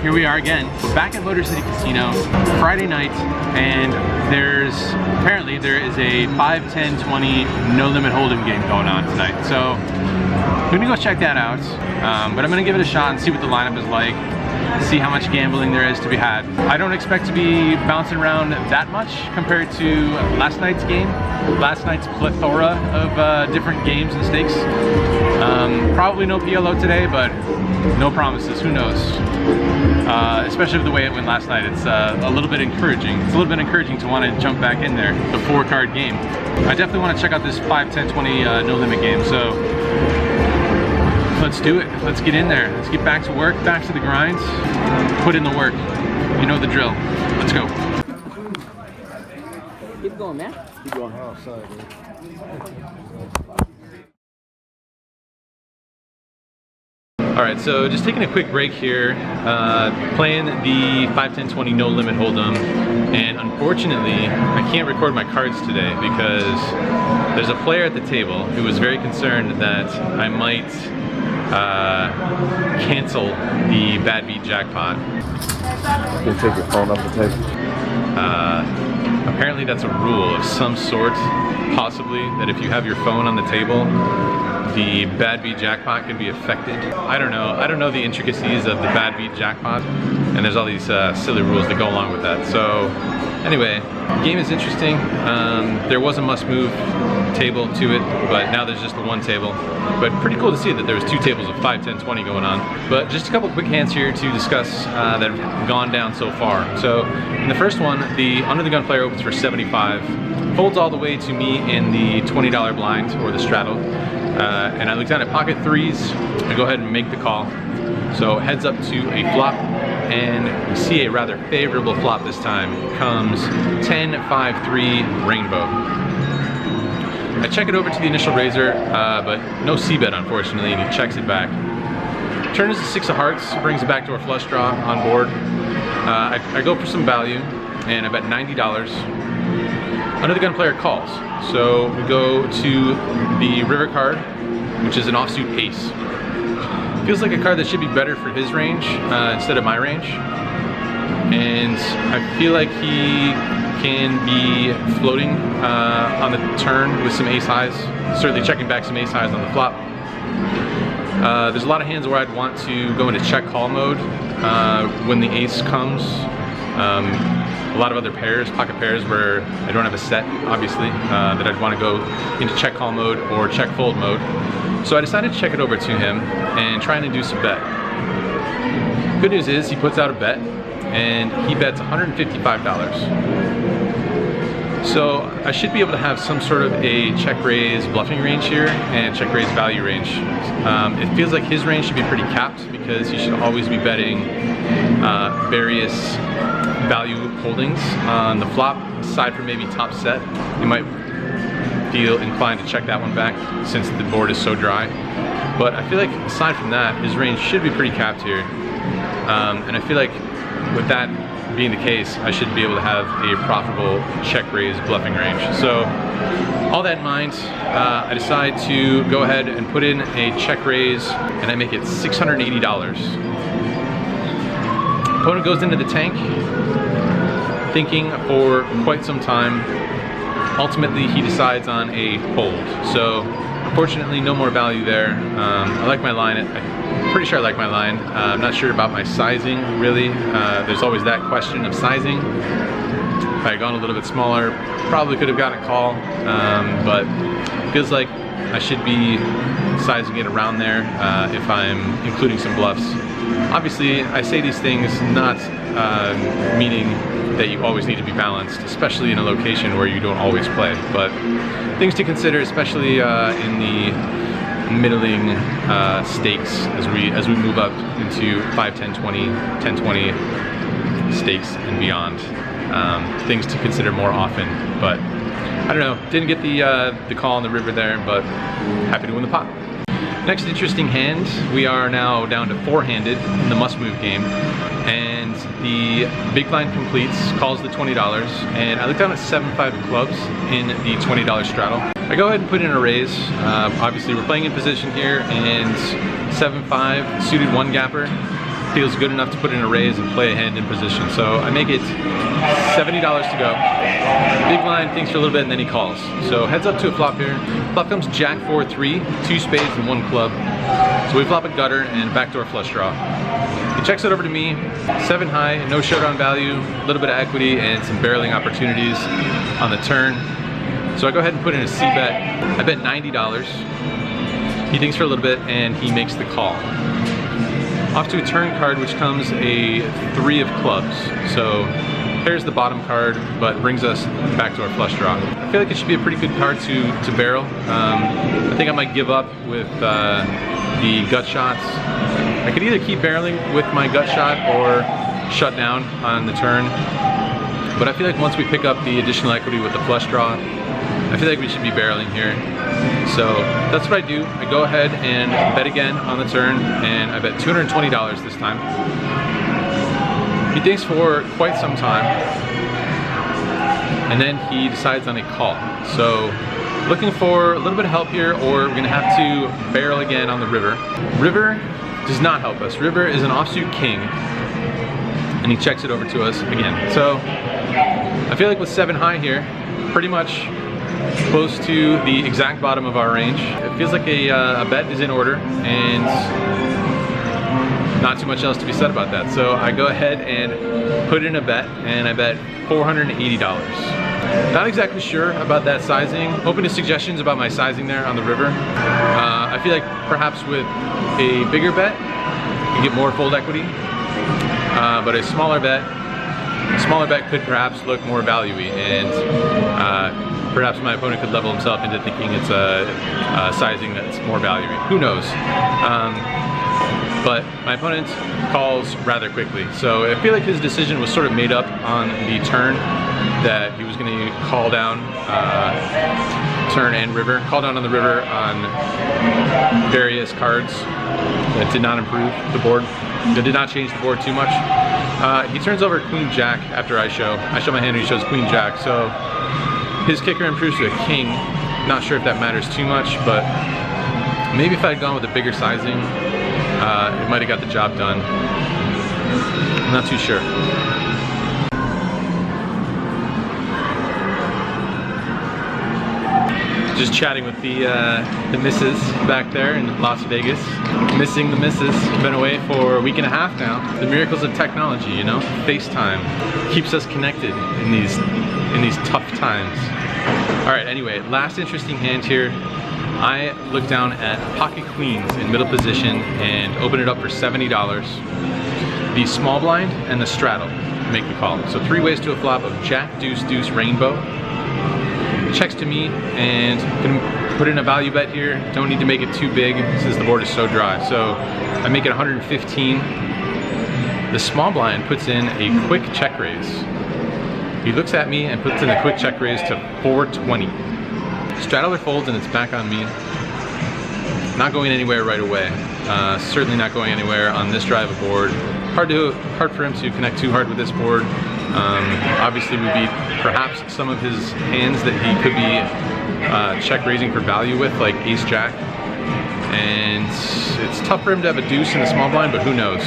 Here we are again. We're back at Motor City Casino, Friday night, and apparently there is a 5, 10, 20 no limit hold'em game going on tonight. So I'm gonna go check that out, but I'm gonna give it a shot and see what the lineup is like, see how much gambling there is to be had. I don't expect to be bouncing around that much compared to last night's game, last night's plethora of different games and stakes. Probably no PLO today, but no promises, who knows. Especially with the way it went last night, it's a little bit encouraging. It's a little bit encouraging to want to jump back in there, the 4-card game. I definitely want to check out this 5, 10, 20 no limit game, so let's do it. Let's get in there. Let's get back to work, back to the grind, put in the work. You know the drill. Let's go. Keep going, man. Keep going. Oh, sorry, dude. Alright, so just taking a quick break here, playing the 5, 10, 20 no limit hold'em, and unfortunately I can't record my cards today because there's a player at the table who was very concerned that I might cancel the Blvd jackpot. You take your phone off the table? Apparently that's a rule of some sort, possibly, that if you have your phone on the table, the Blvd jackpot can be affected. I don't know the intricacies of the Blvd jackpot, and there's all these silly rules that go along with that. So anyway, the game is interesting. There was a must move table to it, but now there's just the one table. But pretty cool to see that there was 2 tables of 5, 10, 20 going on. But just a couple quick hands here to discuss that have gone down so far. So in the first one, the under the gun player opens for 75, folds all the way to me in the $20 blind or the straddle. And I look down at pocket 3s, I go ahead and make the call. So heads up to a flop, and we see a rather favorable flop this time. Comes 10, 5, 3, rainbow. I check it over to the initial raiser, but no c-bet unfortunately, and he checks it back. Turn is a 6 of hearts, brings it back to our flush draw on board. I go for some value, and I bet $90. Under the gun player calls. So we go to the river card, which is an offsuit ace. Feels like a card that should be better for his range instead of my range. And I feel like he can be floating on the turn with some ace highs, certainly checking back some ace highs on the flop. There's a lot of hands where I'd want to go into check call mode when the ace comes. A lot of other pairs, pocket pairs where I don't have a set, obviously, that I'd want to go into check call mode or check fold mode. So I decided to check it over to him and try and induce a bet. Good news is he puts out a bet and he bets $155. So I should be able to have some sort of a check raise bluffing range here and check raise value range. It feels like his range should be pretty capped because he should always be betting various value holdings on the flop, aside from maybe top set. You might feel inclined to check that one back since the board is so dry. But I feel like aside from that, his range should be pretty capped here. And I feel like with that being the case, I should be able to have a profitable check raise bluffing range. So all that in mind, I decide to go ahead and put in a check raise, and I make it $680. Opponent goes into the tank, thinking for quite some time. Ultimately, he decides on a fold. So unfortunately, no more value there. I like my line. I'm pretty sure I like my line. I'm not sure about my sizing, really. There's always that question of sizing. If I had gone a little bit smaller, probably could have gotten a call, but it feels like I should be sizing it around there if I'm including some bluffs. Obviously, I say these things not meaning that you always need to be balanced, especially in a location where you don't always play. But things to consider, especially in the middling stakes as we move up into 5, 10, 20, 10, 20 stakes and beyond. Things to consider more often, but I don't know, didn't get the call on the river there, but happy to win the pot. Next interesting hand, we are now down to 4-handed in the must move game, and the big blind completes, calls the $20, and I look down at 7-5 of clubs in the $20 straddle. I go ahead and put in a raise. Obviously we're playing in position here, and 7-5 suited one gapper feels good enough to put in a raise and play a hand in position. So I make it $70 to go. Big blind thinks for a little bit and then he calls. So heads up to a flop here. Flop comes Jack 4-3, 2 spades and 1 club. So we flop a gutter and backdoor flush draw. He checks it over to me, 7 high, no showdown value, a little bit of equity and some barreling opportunities on the turn. So I go ahead and put in a C bet. I bet $90. He thinks for a little bit and he makes the call. Off to a turn card, which comes a 3 of clubs. So pairs the bottom card, but brings us back to our flush draw. I feel like it should be a pretty good card to barrel. I think I might give up with the gut shots. I could either keep barreling with my gut shot or shut down on the turn. But I feel like once we pick up the additional equity with the flush draw, I feel like we should be barreling here. So that's what I do. I go ahead and bet again on the turn, and I bet $220 this time. He thinks for quite some time, and then he decides on a call. So looking for a little bit of help here, or we're gonna have to barrel again on the river. River does not help us. River is an offsuit king, and he checks it over to us again. So I feel like with 7 high here, pretty much close to the exact bottom of our range. It feels like a bet is in order, and not too much else to be said about that. So I go ahead and put in a bet, and I bet $480. Not exactly sure about that sizing. Open to suggestions about my sizing there on the river. I feel like perhaps with a bigger bet, you can get more fold equity, but a smaller bet could perhaps look more value-y, and perhaps my opponent could level himself into thinking it's a sizing that's more value-y. Who knows? But my opponent calls rather quickly. So I feel like his decision was sort of made up on the turn, that he was going to call down turn and river, call down on the river on various cards that did not improve the board, that did not change the board too much. He turns over Queen Jack after I show my hand and he shows Queen Jack. So his kicker improves to a king. Not sure if that matters too much, but maybe if I had gone with a bigger sizing, it might have got the job done. I'm not too sure. Just chatting with the missus back there in Las Vegas. Missing the missus. Been away for a week and a half now. The miracles of technology, you know? FaceTime keeps us connected in these tough times. All right, anyway, last interesting hand here. I look down at pocket queens in middle position and open it up for $70. The small blind and the straddle make the call. So 3 ways to a flop of Jack, Deuce, Deuce, Rainbow. Checks to me, and gonna put in a value bet here. Don't need to make it too big since the board is so dry. So I make it 115. The small blind puts in a quick check raise. He looks at me and puts in a quick check raise to 420. Straddler folds and it's back on me. Not going anywhere right away. Certainly not going anywhere on this drive of board. Hard for him to connect too hard with this board. Obviously we beat perhaps some of his hands that he could be check raising for value with, like Ace Jack. And it's tough for him to have a deuce in the small blind, but who knows.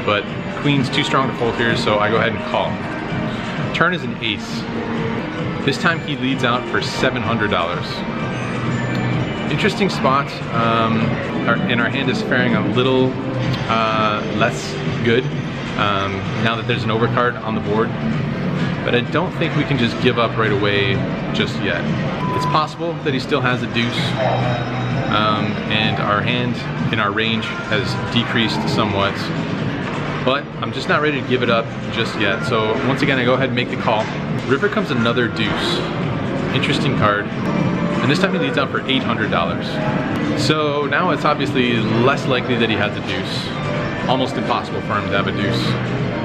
But Queen's too strong to fold here, so I go ahead and call. Turn is an ace. This time he leads out for $700. Interesting spot, and our hand is faring a little less good now that there's an overcard on the board. But I don't think we can just give up right away just yet. It's possible that he still has a deuce, and our hand in our range has decreased somewhat. but I'm just not ready to give it up just yet. So once again, I go ahead and make the call. River comes another deuce. Interesting card. And this time he leads out for $800. So now it's obviously less likely that he has a deuce. Almost impossible for him to have a deuce.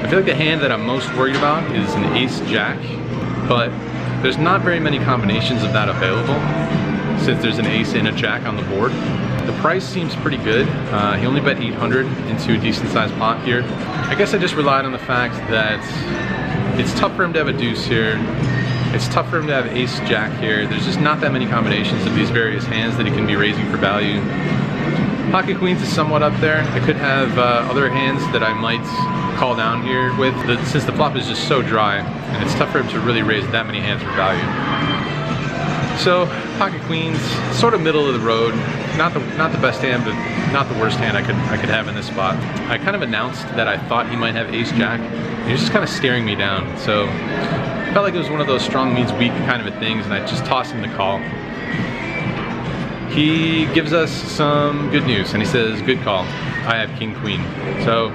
I feel like the hand that I'm most worried about is an ace-jack, but there's not very many combinations of that available since there's an ace and a jack on the board. The price seems pretty good. He only bet 800 into a decent sized pot here. I guess I just relied on the fact that it's tough for him to have a deuce here. It's tough for him to have ace-jack here. There's just not that many combinations of these various hands that he can be raising for value. Pocket queens is somewhat up there. I could have other hands that I might call down here with, since the flop is just so dry, and it's tough for him to really raise that many hands for value. So pocket queens, sort of middle of the road. Not the best hand, but not the worst hand I could have in this spot. I kind of announced that I thought he might have ace-jack. He was just kind of staring me down, so I felt like it was one of those strong means weak kind of a things, and I just tossed him the call. He gives us some good news, and he says, good call, I have king queen. So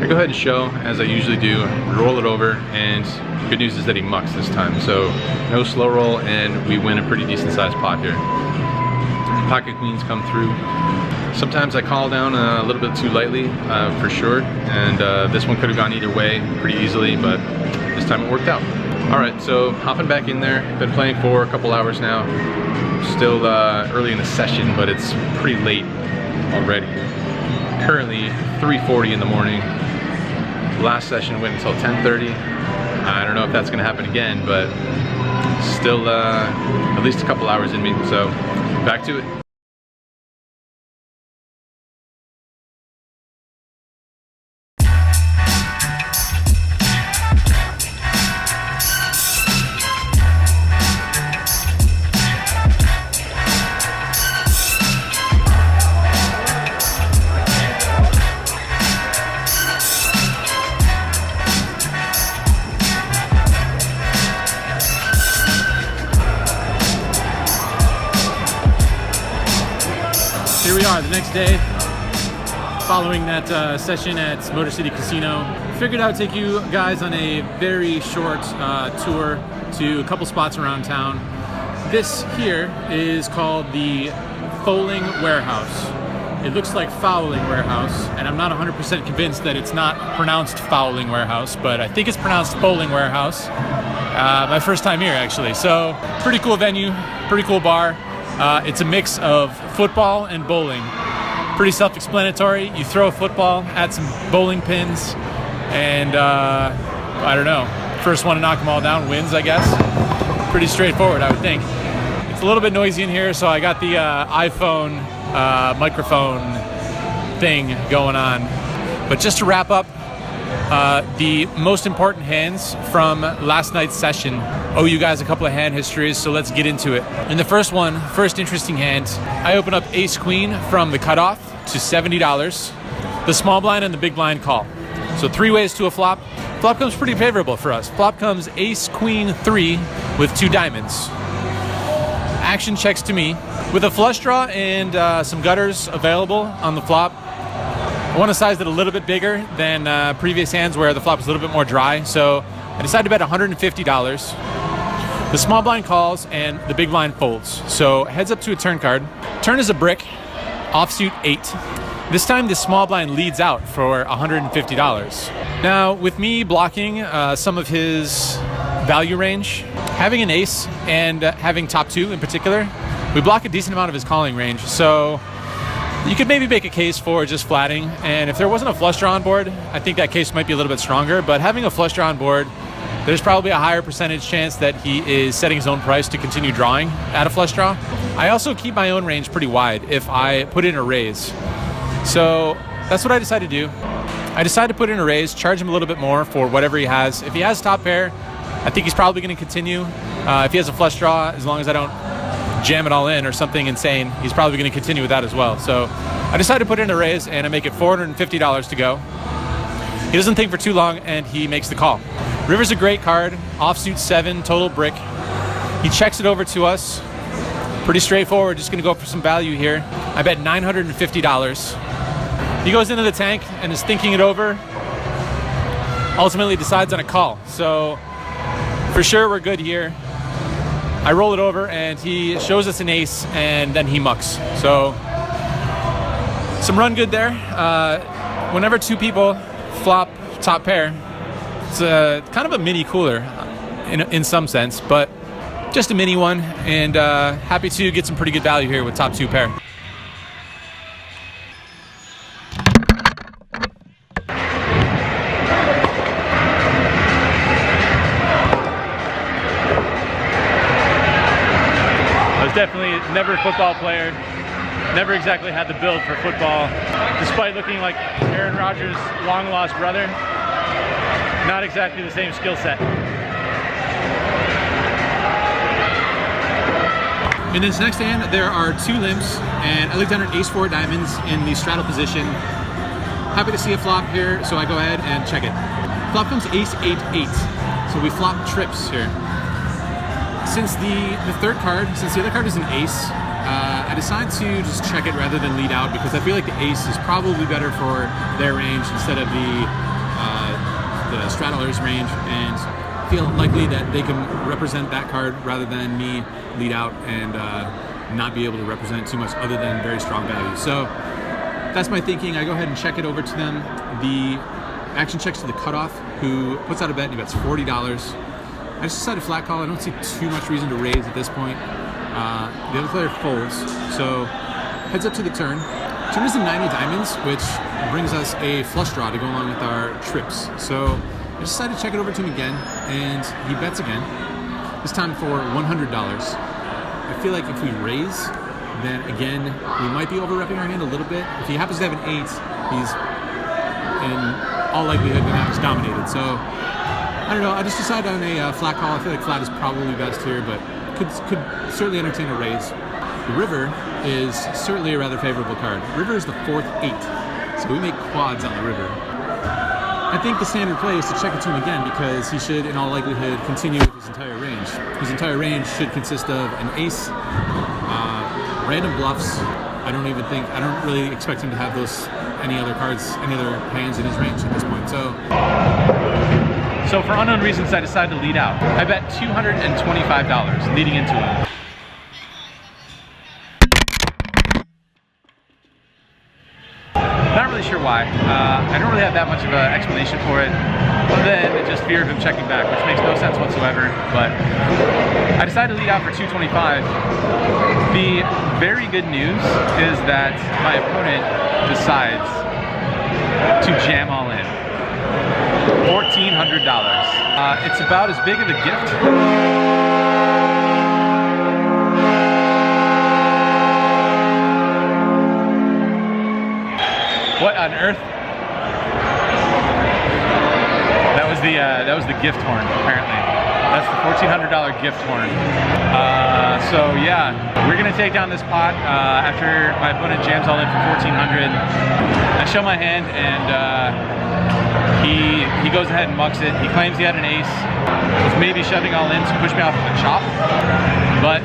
I go ahead and show, as I usually do, roll it over, and good news is that he mucks this time. So no slow roll, and we win a pretty decent sized pot here. Pocket queens come through. Sometimes I call down a little bit too lightly, for sure, and this one could have gone either way pretty easily, but this time it worked out. All right, so hopping back in there. Been playing for a couple hours now. Still early in the session, but it's pretty late already. Currently 3:40 in the morning. Last session went until 10:30. I don't know if that's gonna happen again, but still at least a couple hours in me, so back to it. Here we are, the next day, following that session at Motor City Casino. Figured I would take you guys on a very short tour to a couple spots around town. This here is called the Fowling Warehouse. It looks like Fowling Warehouse, and I'm not 100% convinced that it's not pronounced Fowling Warehouse, but I think it's pronounced Fowling Warehouse. My first time here, actually. So, pretty cool venue, pretty cool bar. It's a mix of football and bowling. Pretty self-explanatory. You throw a football at some bowling pins, and I don't know, first one to knock them all down wins, I guess. Pretty straightforward, I would think. It's a little bit noisy in here, so I got the iPhone microphone thing going on. But just to wrap up, the most important hands from last night's session owe you guys a couple of hand histories, so let's get into it. In the first one, first interesting hand, I open up ace queen from the cutoff to $70. The small blind and the big blind call. So 3 ways to a flop. Flop comes pretty favorable for us. Flop comes ace queen 3 with 2 diamonds. Action checks to me. With a flush draw and some gutters available on the flop, I want to size it a little bit bigger than previous hands where the flop was a little bit more dry, so I decided to bet $150. The small blind calls and the big blind folds, so heads up to a turn card. Turn is a brick, offsuit 8. This time the small blind leads out for $150. Now with me blocking some of his value range, having an ace and having top 2 in particular, we block a decent amount of his calling range, so you could maybe make a case for just flatting, and if there wasn't a flush draw on board, I think that case might be a little bit stronger, but having a flush draw on board, there's probably a higher percentage chance that he is setting his own price to continue drawing at a flush draw. I also keep my own range pretty wide if I put in a raise. So that's what I decided to do. I decided to put in a raise, charge him a little bit more for whatever he has. If he has top pair, I think he's probably going to continue. If he has a flush draw, as long as I don't jam it all in or something insane, he's probably going to continue with that as well. So I decided to put in a raise and I make it $450 to go. He doesn't think for too long and he makes the call. River's a great card, offsuit 7, total brick. He checks it over to us. Pretty straightforward, just gonna go for some value here. I bet $950. He goes into the tank and is thinking it over. ultimately decides on a call. So for sure we're good here. I roll it over and he shows us an ace and then he mucks. So some run good there. Whenever two people flop top pair, it's kind of a mini cooler in some sense, but just a mini one, and happy to get some pretty good value here with top two pair. I was definitely never a football player, never exactly had the build for football. Despite looking like Aaron Rodgers' long-lost brother, not exactly the same skill set. In this next hand, there are two limps, and I looked down at ace-4 diamonds in the straddle position. Happy to see a flop here, so I go ahead and check it. Flop comes ace-8-8, so we flop trips here. Since the third card, since the other card is an ace, I decided to just check it rather than lead out because I feel like the ace is probably better for their range instead of the straddler's range, and feel likely that they can represent that card rather than me lead out and not be able to represent too much other than very strong value. So that's my thinking. I go ahead and check it over to them. The action checks to the cutoff, who puts out a bet and he bets $40. I just decided flat call. I don't see too much reason to raise at this point. The other player folds, so heads up to the turn. Turn is a 90 diamonds, which brings us a flush draw to go along with our trips. So I decided to check it over to him again, and he bets again, this time for $100. I feel like if we raise, then again, we might be over-repping our hand a little bit. If he happens to have an 8, he's in all likelihood going to have us dominated. So, I don't know, I just decided on a flat call. I feel like flat is probably best here, but could certainly entertain a raise. The river is certainly a rather favorable card. River is the 4th 8, so we make quads on the river. I think the standard play is to check it to him again because he should, in all likelihood, continue with his entire range. His entire range should consist of an ace, random bluffs. I don't really expect him to have any other hands in his range at this point. So for unknown reasons, I decided to lead out. I bet $225 leading into him. Not really sure why. I don't really have that much of an explanation for it, other than just fear of him checking back, which makes no sense whatsoever. But I decided to lead out for $225. The very good news is that my opponent decides to jam all in. $1,400. It's about as big of a gift. What on earth? That was the gift horn, apparently. That's the $1,400 gift horn. So yeah, we're gonna take down this pot after my opponent jams all in for $1,400. I show my hand and he goes ahead and mucks it. He claims he had an ace. Was maybe shoving all in to push me off of a chop, but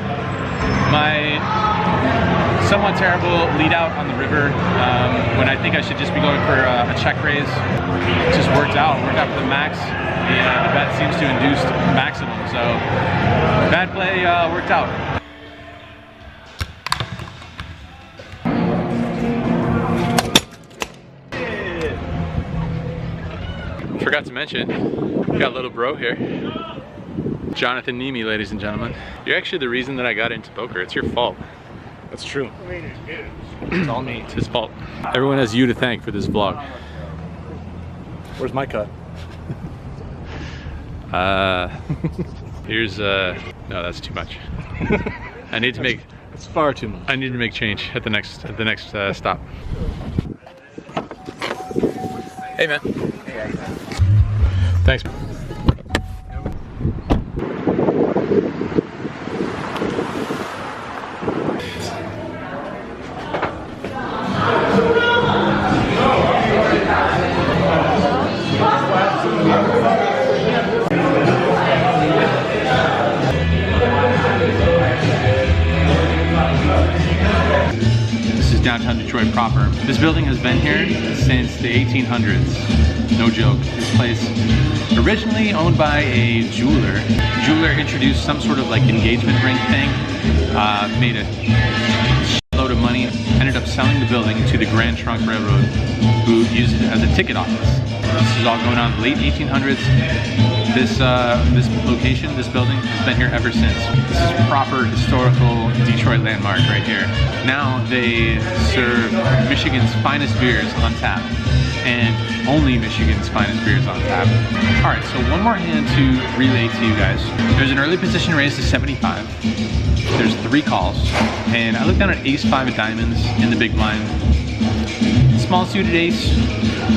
my somewhat terrible lead out on the river when I think I should just be going for a check raise. It just worked out for the max. The bet seems to induce maximum, so bad play worked out. Forgot to mention, we got little bro here. Jonathan Neeme, ladies and gentlemen. You're actually the reason that I got into poker. It's your fault. That's true. It's all me. It's his fault. Everyone has you to thank for this vlog. Where's my cut? Here's no, that's too much. I need to make. It's far too much. I need to make change at the next stop. Hey man. Thanks. downtown Detroit proper. This building has been here since the 1800s. No joke. This place, originally owned by a jeweler. The jeweler introduced some sort of like engagement ring thing, made a shitload of money, ended up selling the building to the Grand Trunk Railroad, who used it as a ticket office. This is all going on in the late 1800s. This location, this building, has been here ever since. This is proper historical Detroit landmark right here. Now they serve Michigan's finest beers on tap, and only Michigan's finest beers on tap. All right, so one more hand to relay to you guys. There's an early position raised to 75. There's 3 calls, and I looked down at ace 5 of diamonds in the big blind. Small suited ace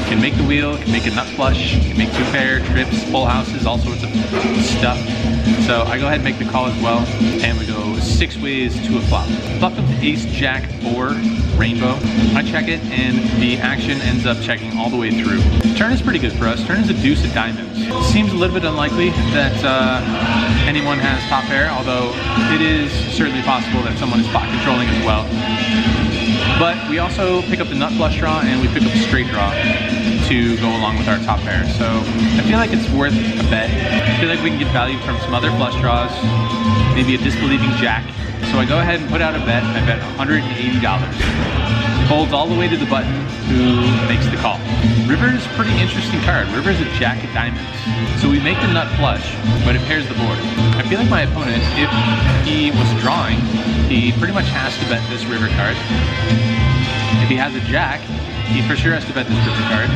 can make the wheel, can make a nut flush, can make 2 pair, trips, full houses, all sorts of stuff. So I go ahead and make the call as well, and we go 6 ways to a flop. Flop up to ace, jack, or rainbow. I check it, and the action ends up checking all the way through. Turn is pretty good for us. Turn is a deuce of diamonds. Seems a little bit unlikely that anyone has top pair, although it is certainly possible that someone is pot controlling as well. But we also pick up the nut flush draw, and we pick up the straight draw to go along with our top pair. So I feel like it's worth a bet. I feel like we can get value from some other flush draws, maybe a disbelieving jack. So I go ahead and put out a bet. I bet $180. Folds all the way to the button, who makes the call. River is a pretty interesting card. River is a jack of diamonds. So we make the nut flush, but it pairs the board. I feel like my opponent, if he was drawing, he pretty much has to bet this river card. If he has a jack, he for sure has to bet this river card.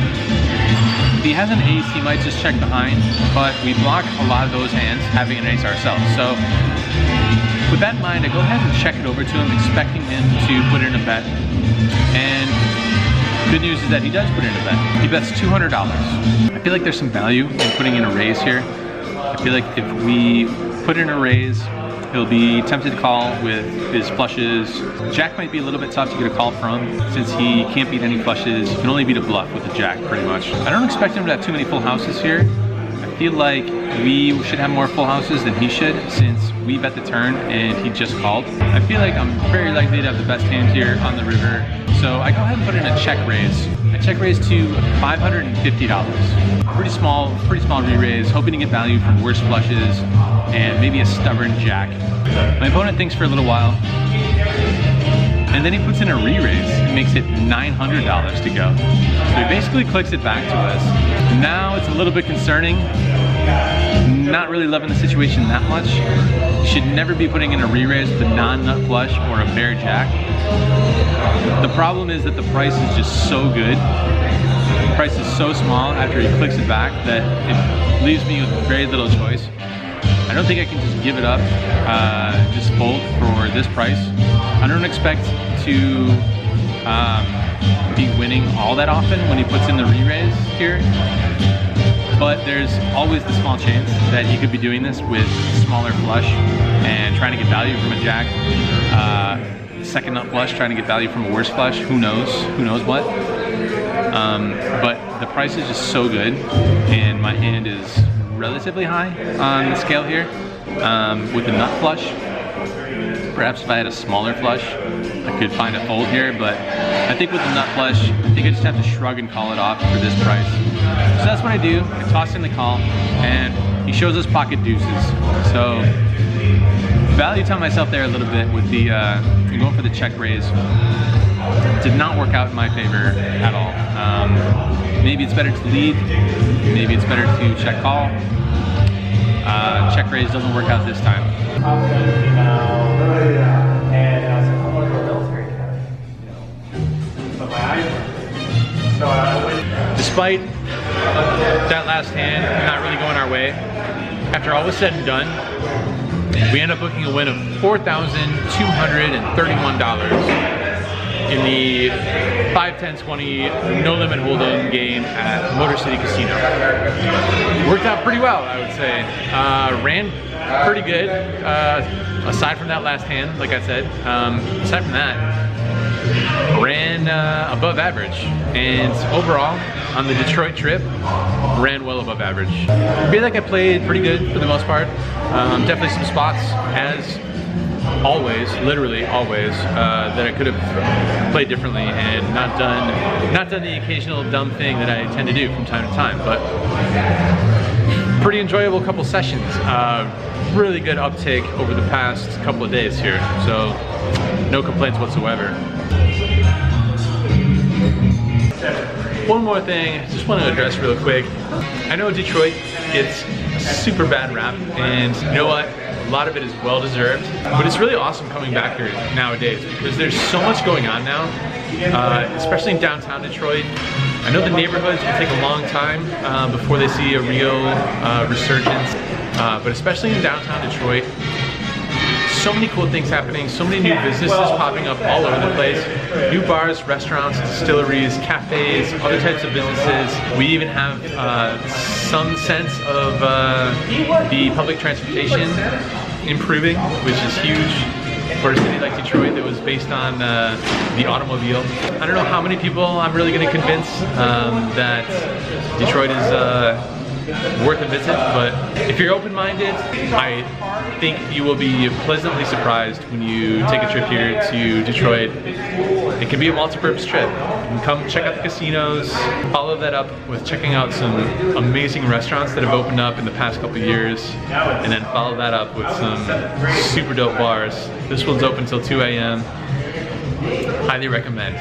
If he has an ace, he might just check behind, but we block a lot of those hands having an ace ourselves. So with that in mind, I go ahead and check it over to him, expecting him to put in a bet. And good news is that he does put in a bet. He bets $200. I feel like there's some value in putting in a raise here. I feel like if we put in a raise, he'll be tempted to call with his flushes. Jack might be a little bit tough to get a call from, since he can't beat any flushes. He can only beat a bluff with a jack, pretty much. I don't expect him to have too many full houses here. I feel like we should have more full houses than he should, since we bet the turn and he just called. I feel like I'm very likely to have the best hand here on the river, so I go ahead and put in a check raise. I check raise to $550. Pretty small re-raise, hoping to get value from worse flushes and maybe a stubborn jack. My opponent thinks for a little while, and then he puts in a re-raise. He makes it $900 to go. So he basically clicks it back to us. Now it's a little bit concerning. Not really loving the situation that much. You should never be putting in a re-raise with a non-nut flush or a bare jack. The problem is that the price is just so good. The price is so small after he clicks it back that it leaves me with very little choice. I don't think I can just give it up, just fold for this price. I don't expect to be winning all that often when he puts in the re-raise here, but there's always the small chance that he could be doing this with smaller flush and trying to get value from a jack. Second nut flush, trying to get value from a worse flush. Who knows what? But the price is just so good, and my hand is relatively high on the scale here with the nut flush. Perhaps if I had a smaller flush, I could find a fold here, but I think with the nut flush, I think I just have to shrug and call it off for this price. So that's what I do. I toss in the call, and he shows us pocket deuces. So value time myself there a little bit with the going for the check raise. Did not work out in my favor at all. Maybe it's better to lead. Maybe it's better to check call. Check raise doesn't work out this time. Despite that last hand not really going our way, after all was said and done, we end up booking a win of $4,231 in the 5-10-20 no limit hold'em game at Motor City Casino. Worked out pretty well, I would say. Ran pretty good, aside from that last hand, like I said. Aside from that, ran above average, and overall on the Detroit trip ran well above average. I feel like I played pretty good for the most part. Definitely some spots as always, literally always, that I could have played differently and not done the occasional dumb thing that I tend to do from time to time. But pretty enjoyable couple sessions. Really good uptake over the past couple of days here, so no complaints whatsoever. One more thing, just want to address real quick. I know Detroit gets a super bad rap, and you know what? A lot of it is well deserved, but it's really awesome coming back here nowadays because there's so much going on now, especially in downtown Detroit. I know the neighborhoods will take a long time before they see a real resurgence, but especially in downtown Detroit, so many cool things happening, so many new businesses popping up all over the place. New bars, restaurants, distilleries, cafes, other types of businesses. We even have some sense of the public transportation improving, which is huge for a city like Detroit that was based on the automobile. I don't know how many people I'm really going to convince that Detroit is worth a visit, but if you're open-minded, I think you will be pleasantly surprised when you take a trip here to Detroit. It can be a multi-purpose trip. You can come check out the casinos, follow that up with checking out some amazing restaurants that have opened up in the past couple years, and then follow that up with some super dope bars. This one's open till 2 a.m. Highly recommend.